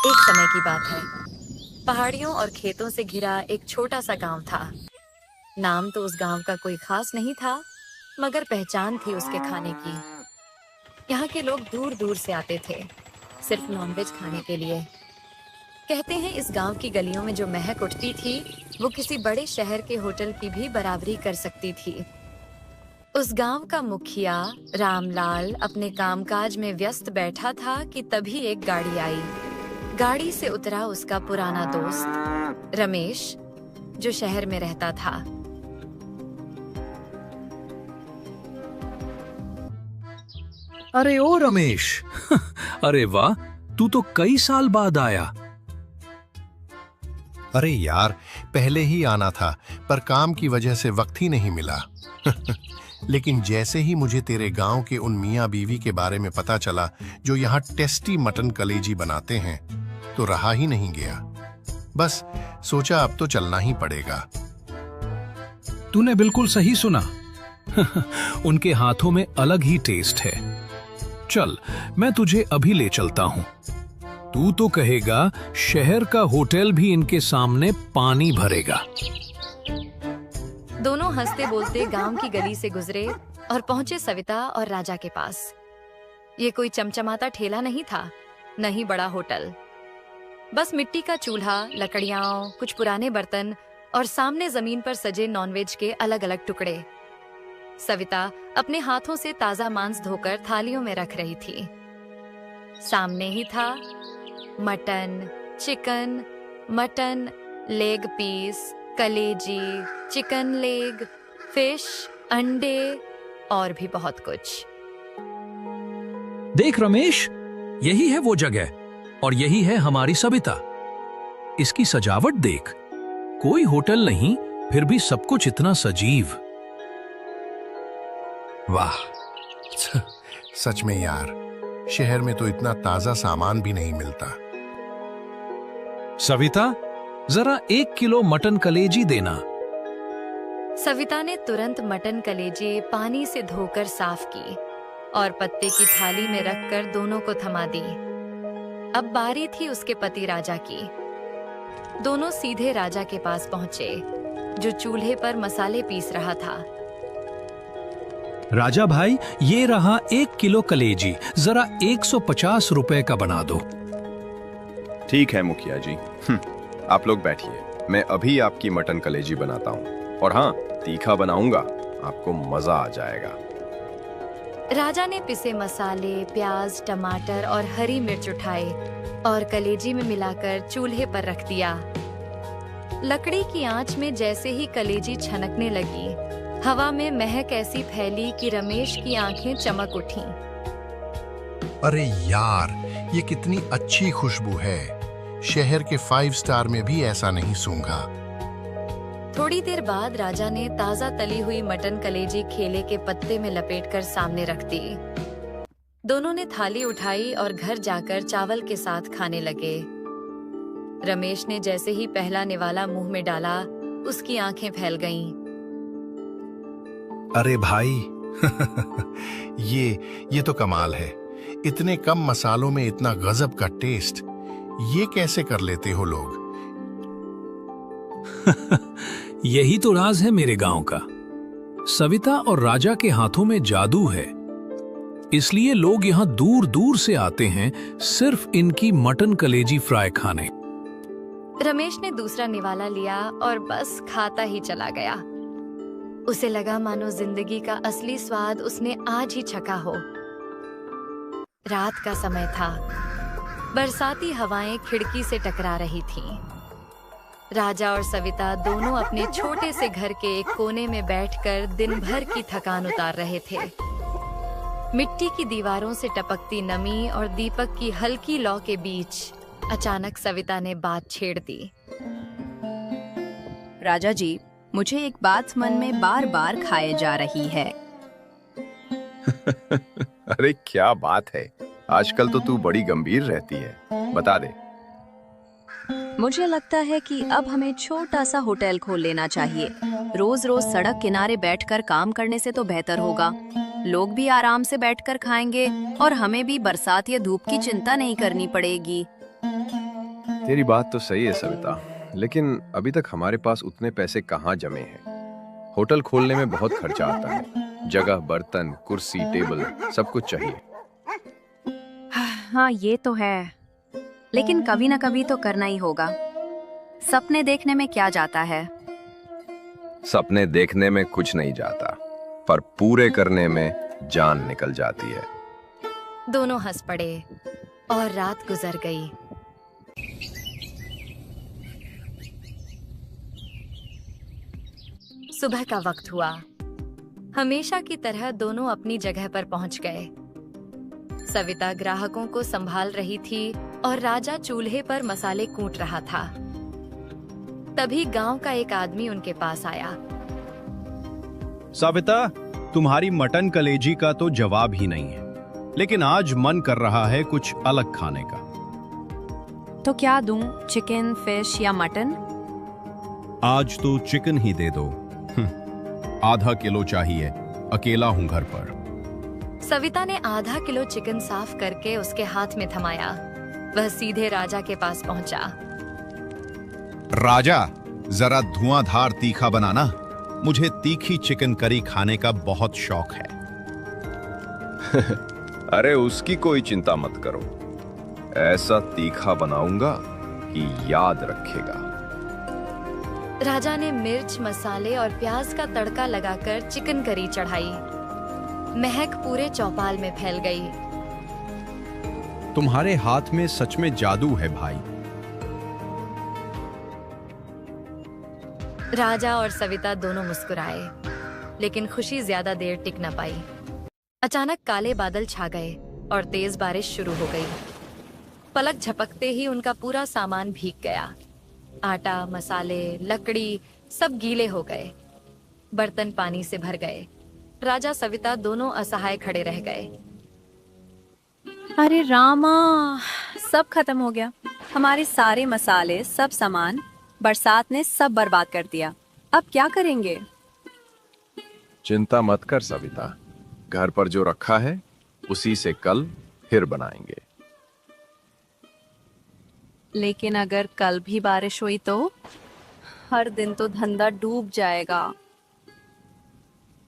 एक समय की बात है। पहाड़ियों और खेतों से घिरा एक छोटा सा गांव था। नाम तो उस गांव का कोई खास नहीं था, मगर पहचान थी उसके खाने की। यहाँ के लोग दूर दूर से आते थे, सिर्फ नॉनवेज खाने के लिए। कहते हैं इस गांव की गलियों में जो महक उठती थी, वो किसी बड़े शहर के होटल की भी बराबरी कर सकती थी। उस गांव का मुखिया रामलाल अपने कामकाज में व्यस्त बैठा था कि तभी एक गाड़ी आई। गाड़ी से उतरा उसका पुराना दोस्त रमेश, जो शहर में रहता था। अरे ओ रमेश। अरे वाह, तू तो कई साल बाद आया। अरे यार, पहले ही आना था पर काम की वजह से वक्त ही नहीं मिला। लेकिन जैसे ही मुझे तेरे गांव के उन मियाँ बीवी के बारे में पता चला जो यहाँ टेस्टी मटन कलेजी बनाते हैं, तो रहा ही नहीं गया। बस सोचा अब तो चलना ही पड़ेगा। तूने बिल्कुल सही सुना। उनके हाथों में अलग ही टेस्ट है। चल, मैं तुझे अभी ले चलता हूँ। तू तो कहेगा शहर का होटल भी इनके सामने पानी भरेगा। दोनों हंसते बोलते गांव की गली से गुजरे और पहुंचे सविता और राजा के पास। ये कोई चमचमाता ठेला नहीं था, न ही बड़ा होटल। बस मिट्टी का चूल्हा, लकड़ियां, कुछ पुराने बर्तन और सामने जमीन पर सजे नॉनवेज के अलग अलग टुकड़े। सविता अपने हाथों से ताजा मांस धोकर थालियों में रख रही थी। सामने ही था mutton, chicken, mutton leg piece, कलेजी, चिकन लेग, फिश, अंडे और भी बहुत कुछ। देख रमेश, यही है वो जगह और यही है हमारी सविता। इसकी सजावट देख, कोई होटल नहीं, फिर भी सब कुछ इतना सजीव। वाह, सच में यार, शहर में तो इतना ताजा सामान भी नहीं मिलता। सविता, जरा 1 किलो मटन कलेजी देना। सविता ने तुरंत मटन कलेजे पानी से धोकर साफ की और पत्ते की थाली में रखकर दोनों को थमा दी। अब बारी थी उसके पति राजा की। दोनों सीधे राजा के पास पहुंचे, जो चूल्हे पर मसाले पीस रहा था। राजा भाई, ये रहा 1 किलो कलेजी, जरा 150 रुपए का बना दो। ठीक है मुखिया जी। आप लोग बैठिए, मैं अभी आपकी मटन कलेजी बनाता हूँ। और हाँ, तीखा बनाऊंगा, आपको मजा आ जाएगा। राजा ने पिसे मसाले, प्याज, टमाटर और हरी मिर्च उठाए और कलेजी में मिलाकर चूल्हे पर रख दिया। लकड़ी की आंच में जैसे ही कलेजी छनकने लगी, हवा में महक ऐसी फैली कि रमेश की आंखें चमक उठीं। अरे यार, ये कितनी अच्छी खुशबू है। शहर के 5 स्टार में भी ऐसा नहीं सूंघा। थोड़ी देर बाद राजा ने ताजा तली हुई मटन कलेजी खेले के पत्ते में लपेटकर सामने रख दी। दोनों ने थाली उठाई और घर जाकर चावल के साथ खाने लगे। रमेश ने जैसे ही पहला निवाला मुंह में डाला, उसकी आंखें फैल गईं। अरे भाई, ये तो कमाल है। इतने कम मसालों में इतना गजब का टेस्ट, ये कैसे कर लेते हो लोग? यही तो राज है मेरे गांव का। सविता और राजा के हाथों में जादू है, इसलिए लोग यहाँ दूर दूर से आते हैं सिर्फ इनकी मटन कलेजी फ्राई खाने। रमेश ने दूसरा निवाला लिया और बस खाता ही चला गया। उसे लगा मानो जिंदगी का असली स्वाद उसने आज ही चखा हो। रात का समय था। बरसाती हवाएं खिड़की से टकरा रही थीं। राजा और सविता दोनों अपने छोटे से घर के एक कोने में बैठकर दिन भर की थकान उतार रहे थे। मिट्टी की दीवारों से टपकती नमी और दीपक की हल्की लौ के बीच अचानक सविता ने बात छेड़ दी। राजा जी, मुझे एक बात मन में बार बार खाए जा रही है। अरे क्या बात है, आजकल तो तू बड़ी गंभीर रहती है, बता दे। मुझे लगता है कि अब हमें छोटा सा होटल खोल लेना चाहिए। रोज रोज सड़क किनारे बैठकर काम करने से तो बेहतर होगा। लोग भी आराम से बैठकर खाएंगे और हमें भी बरसात या धूप की चिंता नहीं करनी पड़ेगी। तेरी बात तो सही है सविता, लेकिन अभी तक हमारे पास उतने पैसे कहाँ जमे हैं। होटल खोलने में बहुत खर्चा आता है, जगह, बर्तन, कुर्सी, टेबल, सब कुछ चाहिए। हाँ ये तो है, लेकिन कभी ना कभी तो करना ही होगा। सपने देखने में क्या जाता है। सपने देखने में कुछ नहीं जाता, पर पूरे करने में जान निकल जाती है। दोनों हंस पड़े और रात गुजर गई। सुबह का वक्त हुआ। हमेशा की तरह दोनों अपनी जगह पर पहुंच गए। सविता ग्राहकों को संभाल रही थी और राजा चूल्हे पर मसाले कूट रहा था। तभी गांव का एक आदमी उनके पास आया। सविता, तुम्हारी मटन कलेजी का तो जवाब ही नहीं है, लेकिन आज मन कर रहा है कुछ अलग खाने का। तो क्या दूं, चिकन, फिश या मटन? आज तो चिकन ही दे दो। आधा किलो चाहिए, अकेला हूं घर पर। सविता ने आधा किलो चिकन साफ करके उसके हाथ में थमाया। वह सीधे राजा के पास पहुंचा। राजा, जरा धुआंधार तीखा बनाना। मुझे तीखी चिकन करी खाने का बहुत शौक है। अरे उसकी कोई चिंता मत करो, ऐसा तीखा बनाऊंगा कि याद रखेगा। राजा ने मिर्च, मसाले और प्याज का तड़का लगाकर चिकन करी चढ़ाई। महक पूरे चौपाल में फैल गई। तुम्हारे हाथ में सच में जादू है भाई। राजा और सविता दोनों मुस्कुराए, लेकिन खुशी ज्यादा देर टिक न पाई। अचानक काले बादल छा गए और तेज बारिश शुरू हो गई। पलक झपकते ही उनका पूरा सामान भीग गया। आटा, मसाले, लकड़ी सब गीले हो गए। बर्तन पानी से भर गए। राजा सविता दोनों असहाय खड़े रह गए। अरे रामा, सब खत्म हो गया। हमारे सारे मसाले, सब सामान बरसात ने सब बर्बाद कर दिया। अब क्या करेंगे? चिंता मत कर सविता, घर पर जो रखा है उसी से कल फिर बनाएंगे। लेकिन अगर कल भी बारिश हुई तो हर दिन तो धंधा डूब जाएगा।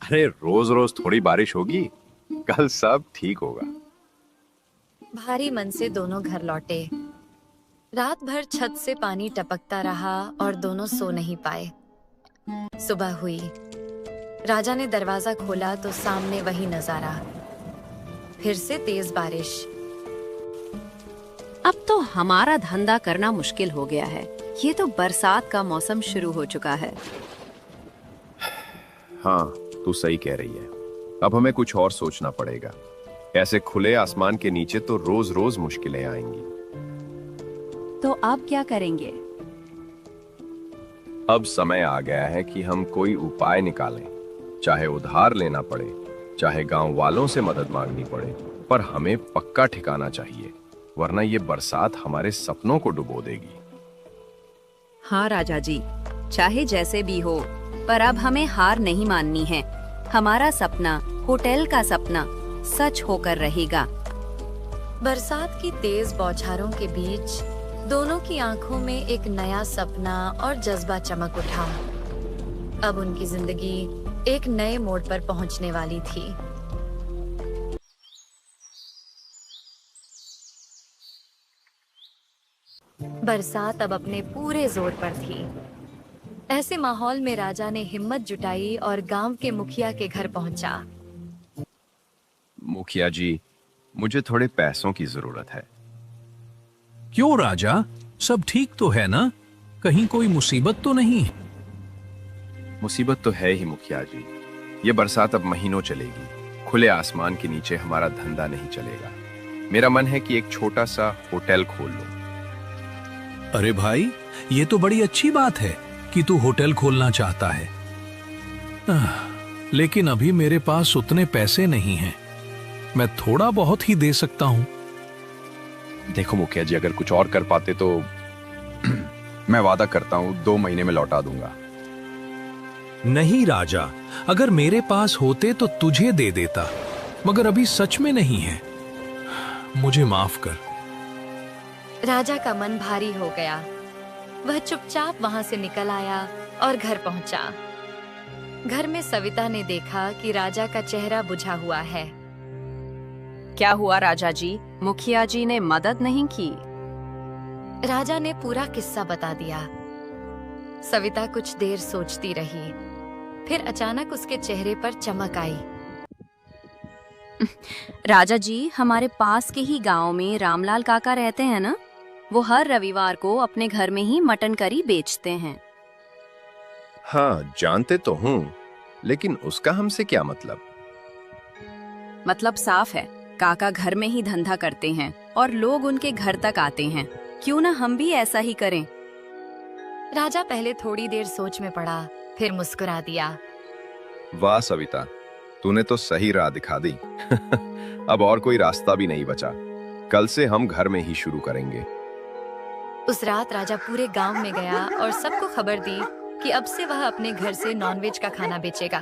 अरे रोज रोज थोड़ी बारिश होगी, कल सब ठीक होगा। भारी मन से दोनों घर लौटे। रात भर छत से पानी टपकता रहा और दोनों सो नहीं पाए। सुबह हुई। राजा ने दरवाजा खोला तो सामने वही नजारा, फिर से तेज बारिश। अब तो हमारा धंधा करना मुश्किल हो गया है। ये तो बरसात का मौसम शुरू हो चुका है। हाँ, तू सही कह रही है। अब हमें कुछ और सोचना पड़ेगा। ऐसे खुले आसमान के नीचे तो रोज रोज मुश्किलें आएंगी। तो अब क्या करेंगे? अब समय आ गया है कि हम कोई उपाय निकालें। चाहे उधार लेना पड़े, चाहे गांव वालों से मदद मांगनी पड़े, पर हमें पक्का ठिकाना चाहिए, वरना ये बरसात हमारे सपनों को डुबो देगी। हाँ राजा जी, चाहे जैसे भी हो, पर अब हमें हार नहीं माननी है। हमारा सपना, होटल का सपना सच होकर रहेगा। बरसात की तेज बौछारों के बीच दोनों की आंखों में एक नया सपना और जज्बा चमक उठा। अब उनकी जिंदगी एक नए मोड़ पर पहुंचने वाली थी। बरसात अब अपने पूरे जोर पर थी। ऐसे माहौल में राजा ने हिम्मत जुटाई और गांव के मुखिया के घर पहुंचा। मुखिया जी, मुझे थोड़े पैसों की जरूरत है। क्यों राजा, सब ठीक तो है ना? कहीं कोई मुसीबत तो नहीं? मुसीबत तो है ही मुखिया जी। ये बरसात अब महीनों चलेगी। खुले आसमान के नीचे हमारा धंधा नहीं चलेगा। मेरा मन है कि एक छोटा सा होटल खोल लूं। अरे भाई, ये तो बड़ी अच्छी बात है कि तू होटल खोलना चाहता है। लेकिन अभी मेरे पास उतने पैसे नहीं हैं। मैं थोड़ा बहुत ही दे सकता हूं। देखो मुखिया जी, अगर कुछ और कर पाते तो मैं वादा करता हूं 2 महीने में लौटा दूंगा। नहीं राजा, अगर मेरे पास होते तो तुझे दे देता, मगर अभी सच में नहीं है। मुझे माफ कर। राजा का मन भारी हो गया। वह चुपचाप वहां से निकल आया और घर पहुंचा। घर में सविता ने देखा कि राजा का चेहरा बुझा हुआ है। क्या हुआ राजा जी? मुखिया जी ने मदद नहीं की? राजा ने पूरा किस्सा बता दिया। सविता कुछ देर सोचती रही, फिर अचानक उसके चेहरे पर चमक आई। राजा जी, हमारे पास के ही गांव में रामलाल काका रहते हैं ना? वो हर रविवार को अपने घर में ही मटन करी बेचते हैं। हाँ, जानते तो हूँ, लेकिन उसका हमसे क्या मतलब? मतलब साफ है, काका घर में ही धंधा करते हैं और लोग उनके घर तक आते हैं। क्यों ना हम भी ऐसा ही करें? राजा पहले थोड़ी देर सोच में पड़ा, फिर मुस्कुरा दिया। वाह सविता, तूने तो सही राह दिखा दी। अब और कोई रास्ता भी नहीं बचा। कल से हम घर में ही शुरू करेंगे। उस रात राजा पूरे गांव में गया और सबको खबर दी कि अब से वह अपने घर से नॉनवेज का खाना बेचेगा।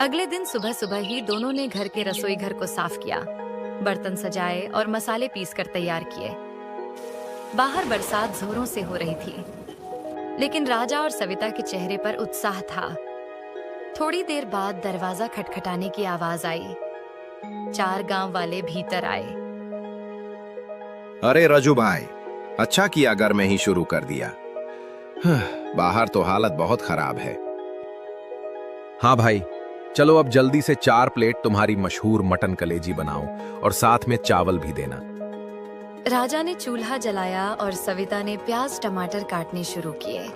अगले दिन सुबह सुबह ही दोनों ने घर के रसोई घर को साफ किया, बर्तन सजाए और मसाले पीसकर तैयार किए। बाहर बरसात जोरों से हो रही थी, लेकिन राजा और सविता के चेहरे पर उत्साह था। थोड़ी देर बाद दरवाजा खटखटाने की आवाज आई। 4 गांव वाले भीतर आए। अरे रजू भाई, अच्छा किया घर में ही शुरू कर दिया। बाहर तो हालत बहुत खराब है। हाँ भाई, चलो अब जल्दी से 4 प्लेट तुम्हारी मशहूर मटन कलेजी बनाओ और साथ में चावल भी देना। राजा ने चूल्हा जलाया और सविता ने प्याज टमाटर काटने शुरू किए।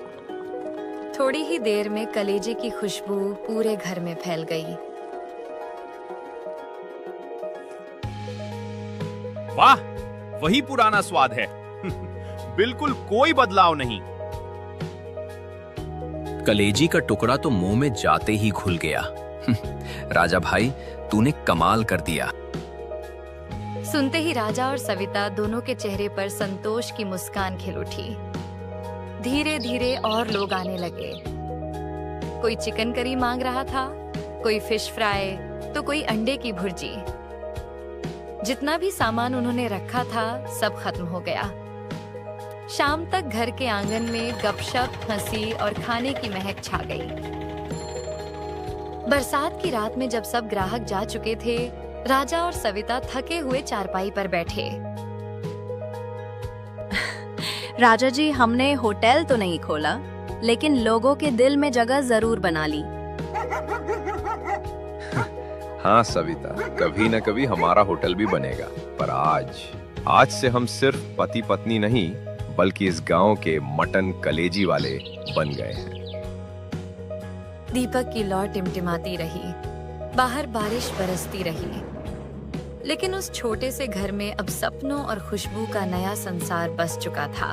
थोड़ी ही देर में कलेजे की खुशबू पूरे घर में फैल गई। वाह, वही पुराना स्वाद है। बिल्कुल कोई बदलाव नहीं। कलेजी का टुकड़ा तो मुंह में जाते ही घुल गया। राजा भाई, तूने कमाल कर दिया। सुनते ही राजा और सविता दोनों के चेहरे पर संतोष की मुस्कान खिल उठी। धीरे धीरे और लोग आने लगे। कोई चिकन करी मांग रहा था, कोई फिश फ्राई, तो कोई अंडे की भुर्जी। जितना भी सामान उन्होंने रखा था, सब खत्म हो गया। शाम तक घर के आंगन में गपशप, हंसी और खाने की महक छा गई। बरसात की रात में जब सब ग्राहक जा चुके थे, राजा और सविता थके हुए चारपाई पर बैठे। राजा जी, हमने होटल तो नहीं खोला, लेकिन लोगों के दिल में जगह जरूर बना ली। हाँ सविता, कभी न कभी हमारा होटल भी बनेगा। पर आज से हम सिर्फ पति पत्नी नहीं, बल्कि इस गांव के मटन कलेजी वाले बन गए हैं। दीपक की लौ टिमटिमाती रही, बाहर बारिश बरसती रही, लेकिन उस छोटे से घर में अब सपनों और खुशबू का नया संसार बस चुका था।